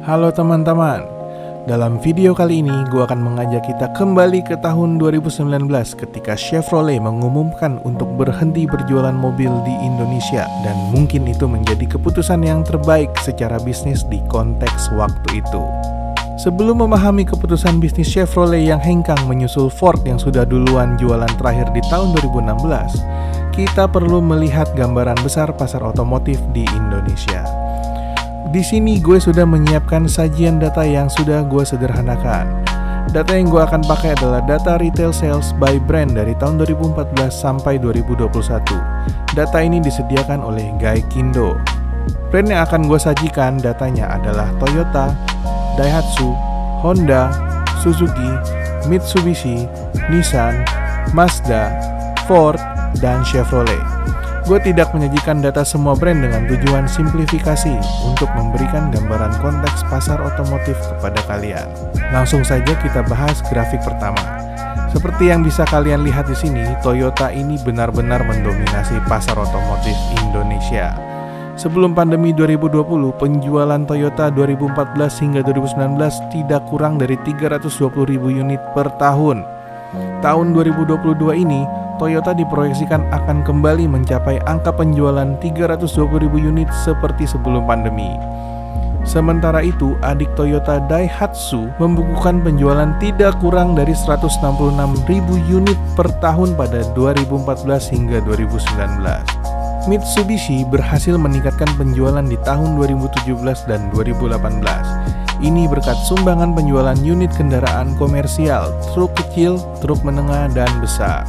Halo teman-teman, dalam video kali ini gue akan mengajak kita kembali ke tahun 2019 ketika Chevrolet mengumumkan untuk berhenti berjualan mobil di Indonesia, dan mungkin itu menjadi keputusan yang terbaik secara bisnis di konteks waktu itu. Sebelum memahami keputusan bisnis Chevrolet yang hengkang menyusul Ford yang sudah duluan jualan terakhir di tahun 2016, kita perlu melihat gambaran besar pasar otomotif di Indonesia. Di sini gue sudah menyiapkan sajian data yang sudah gue sederhanakan. Data yang gue akan pakai adalah data retail sales by brand dari tahun 2014 sampai 2021. Data ini disediakan oleh Gaikindo. Brand yang akan gue sajikan datanya adalah Toyota, Daihatsu, Honda, Suzuki, Mitsubishi, Nissan, Mazda, Ford, dan Chevrolet. Gue tidak menyajikan data semua brand dengan tujuan simplifikasi untuk memberikan gambaran konteks pasar otomotif kepada kalian. Langsung saja kita bahas grafik pertama. Seperti yang bisa kalian lihat di sini, Toyota ini benar-benar mendominasi pasar otomotif Indonesia. Sebelum pandemi 2020, penjualan Toyota 2014 hingga 2019 tidak kurang dari 320.000 unit per tahun. Tahun 2022 ini, Toyota diproyeksikan akan kembali mencapai angka penjualan 320.000 unit seperti sebelum pandemi. Sementara itu, adik Toyota Daihatsu membukukan penjualan tidak kurang dari 166.000 unit per tahun pada 2014 hingga 2019. Mitsubishi berhasil meningkatkan penjualan di tahun 2017 dan 2018. Ini berkat sumbangan penjualan unit kendaraan komersial, truk kecil, truk menengah, dan besar.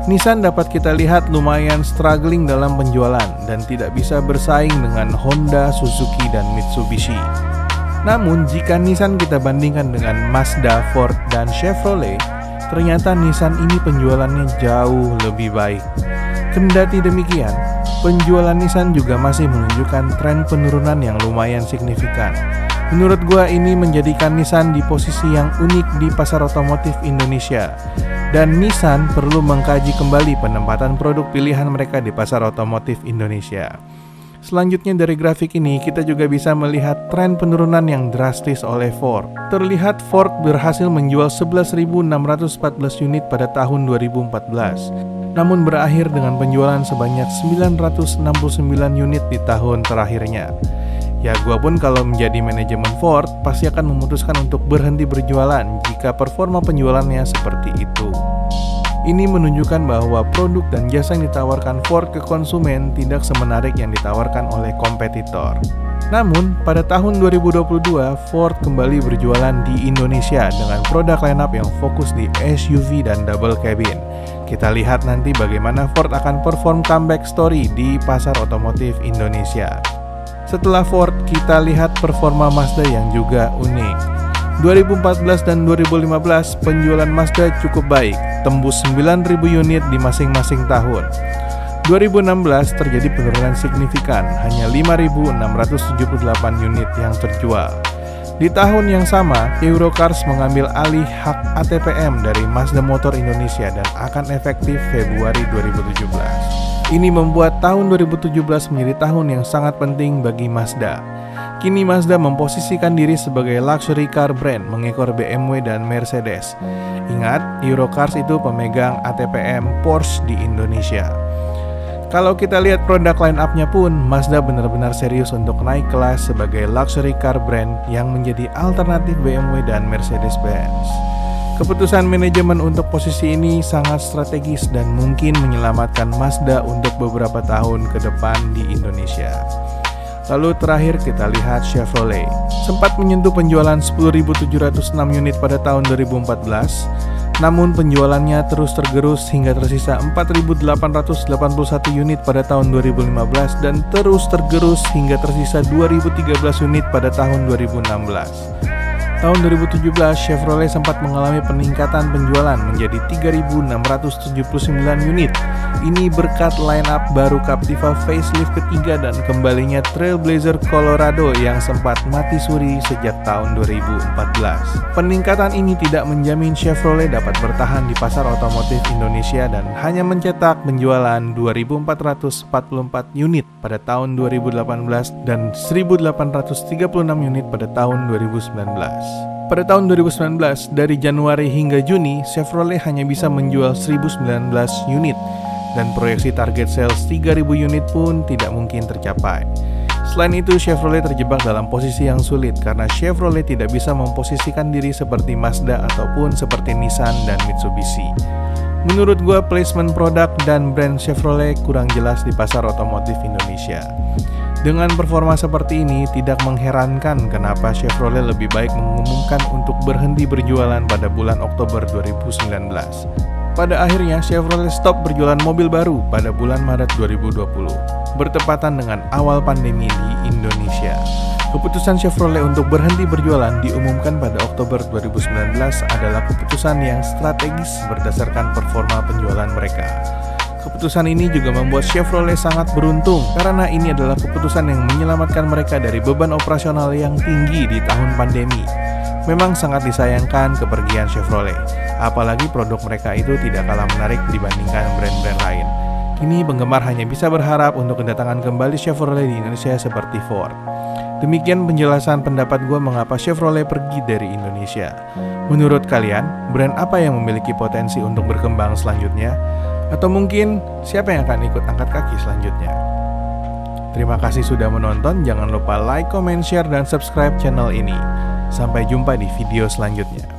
Nissan dapat kita lihat lumayan struggling dalam penjualan dan tidak bisa bersaing dengan Honda, Suzuki, dan Mitsubishi. Namun jika Nissan kita bandingkan dengan Mazda, Ford, dan Chevrolet, ternyata Nissan ini penjualannya jauh lebih baik. Kendati demikian, penjualan Nissan juga masih menunjukkan tren penurunan yang lumayan signifikan. Menurut gua ini menjadikan Nissan di posisi yang unik di pasar otomotif Indonesia. Dan Nissan perlu mengkaji kembali penempatan produk pilihan mereka di pasar otomotif Indonesia. Selanjutnya dari grafik ini kita juga bisa melihat tren penurunan yang drastis oleh Ford. Terlihat Ford berhasil menjual 11.614 unit pada tahun 2014. Namun berakhir dengan penjualan sebanyak 969 unit di tahun terakhirnya. Ya gua pun kalau menjadi manajemen Ford pasti akan memutuskan untuk berhenti berjualan jika performa penjualannya seperti itu. Ini menunjukkan bahwa produk dan jasa yang ditawarkan Ford ke konsumen tidak semenarik yang ditawarkan oleh kompetitor. Namun pada tahun 2022 Ford kembali berjualan di Indonesia dengan produk lineup yang fokus di SUV dan double cabin. Kita lihat nanti bagaimana Ford akan perform comeback story di pasar otomotif Indonesia. Setelah Ford, kita lihat performa Mazda yang juga unik. 2014 dan 2015 penjualan Mazda cukup baik, tembus 9.000 unit di masing-masing tahun. 2016 terjadi penurunan signifikan, hanya 5.678 unit yang terjual. Di tahun yang sama, Eurocars mengambil alih hak ATPM dari Mazda Motor Indonesia dan akan efektif Februari 2017. Ini membuat tahun 2017 menjadi tahun yang sangat penting bagi Mazda. Kini Mazda memposisikan diri sebagai luxury car brand mengekor BMW dan Mercedes. Ingat, Eurocars itu pemegang ATPM Porsche di Indonesia. Kalau kita lihat produk line up-nya pun, Mazda benar-benar serius untuk naik kelas sebagai luxury car brand yang menjadi alternatif BMW dan Mercedes-Benz. Keputusan manajemen untuk posisi ini sangat strategis dan mungkin menyelamatkan Mazda untuk beberapa tahun ke depan di Indonesia. Lalu terakhir kita lihat Chevrolet. Sempat menyentuh penjualan 10.706 unit pada tahun 2014, namun penjualannya terus tergerus hingga tersisa 4.881 unit pada tahun 2015 dan terus tergerus hingga tersisa 2.013 unit pada tahun 2016. Tahun 2017, Chevrolet sempat mengalami peningkatan penjualan menjadi 3.679 unit. Ini berkat line-up baru Captiva facelift ketiga dan kembalinya Trailblazer Colorado yang sempat mati suri sejak tahun 2014. Peningkatan ini tidak menjamin Chevrolet dapat bertahan di pasar otomotif Indonesia dan hanya mencetak penjualan 2.444 unit pada tahun 2018 dan 1.836 unit pada tahun 2019. Pada tahun 2019, dari Januari hingga Juni, Chevrolet hanya bisa menjual 1.019 unit dan proyeksi target sales 3.000 unit pun tidak mungkin tercapai. Selain itu, Chevrolet terjebak dalam posisi yang sulit karena Chevrolet tidak bisa memposisikan diri seperti Mazda ataupun seperti Nissan dan Mitsubishi. Menurut gua, placement produk dan brand Chevrolet kurang jelas di pasar otomotif Indonesia. Dengan performa seperti ini, tidak mengherankan kenapa Chevrolet lebih baik mengumumkan untuk berhenti berjualan pada bulan Oktober 2019. Pada akhirnya, Chevrolet stop berjualan mobil baru pada bulan Maret 2020, bertepatan dengan awal pandemi di Indonesia. Keputusan Chevrolet untuk berhenti berjualan diumumkan pada Oktober 2019 adalah keputusan yang strategis berdasarkan performa penjualan mereka. Keputusan ini juga membuat Chevrolet sangat beruntung karena ini adalah keputusan yang menyelamatkan mereka dari beban operasional yang tinggi di tahun pandemi. Memang sangat disayangkan kepergian Chevrolet, apalagi produk mereka itu tidak kalah menarik dibandingkan brand-brand lain. Kini penggemar hanya bisa berharap untuk kedatangan kembali Chevrolet di Indonesia seperti Ford. Demikian penjelasan pendapat gue mengapa Chevrolet pergi dari Indonesia. Menurut kalian, brand apa yang memiliki potensi untuk berkembang selanjutnya? Atau mungkin siapa yang akan ikut angkat kaki selanjutnya? Terima kasih sudah menonton, jangan lupa like, comment, share, dan subscribe channel ini. Sampai jumpa di video selanjutnya.